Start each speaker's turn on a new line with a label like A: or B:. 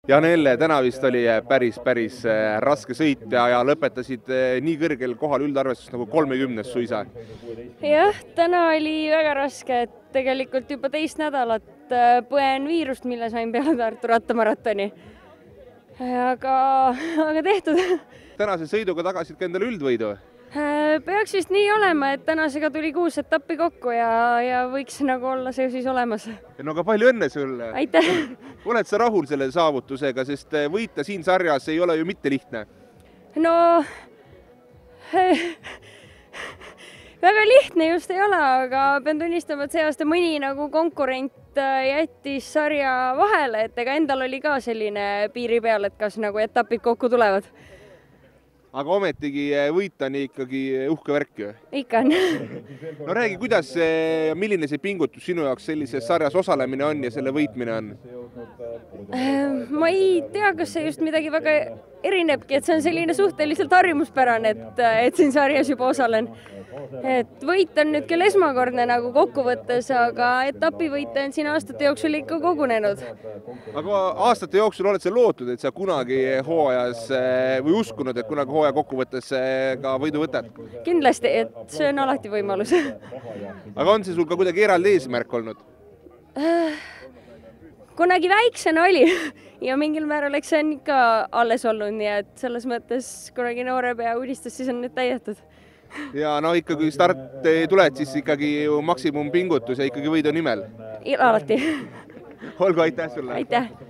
A: Janelle, täna vist oli päris raske sõit ja lõpetasid nii kõrgel kohal üldarvestus nagu 30 suisa.
B: Jah, täna oli väga raske, et tegelikult juba teist nädalat põen viirust, mille sain peale Tartu rattamaratoni. Aga tehtud.
A: Tänase sõiduga tagasid ka endale üldvõidu?
B: Peaks vist nii olema, et tänasega tuli 6 etappi kokku ja võiks nagu olla see siis olemas.
A: No aga palju õnne sulle!
B: Aitäh!
A: Oled sa rahul selle saavutusega, sest võita siin sarjas ei ole ju mitte lihtne?
B: No, väga lihtne just ei ole, aga pean tunnistama, et see aasta mõni nagu konkurent jättis sarja vahele, et ega endal oli ka selline piiri peal, et kas nagu etapid kokku tulevad.
A: Aga ometigi võit on ikkagi uhke värk ju?
B: Ikka on.
A: No räägi, milline see pingutus sinu jaoks sellises sarjas osalemine on ja selle võitmine on?
B: Ma ei tea, kas see just midagi väga erinebki, et see on selline suhteliselt harjumuspärane, et siin sarjas juba osalen. Et võit on nüüd küll esmakordne nagu kokkuvõttes, aga etapivõite on siin aastate jooksul ikka kogunenud.
A: Aga aastate jooksul oled sa lootud, et sa kunagi hooajas või uskunud, et kunagi hooaja kokkuvõttes ka võidu võtad?
B: Kindlasti, et see on alati võimalus.
A: Aga on see sul ka kuidagi eraldi eesmärk olnud?
B: Kunagi väiksena oli ja mingil määral eks see on ikka alles olnud, nii et selles mõttes kunagi noore pea unistus, siis on nüüd täidetud.
A: Ja no ikkagi start tuled, siis ikkagi ju maksimumpingutus ja ikkagi võidu nimel?
B: Alati.
A: Olgu, aitäh sulle!
B: Aitäh!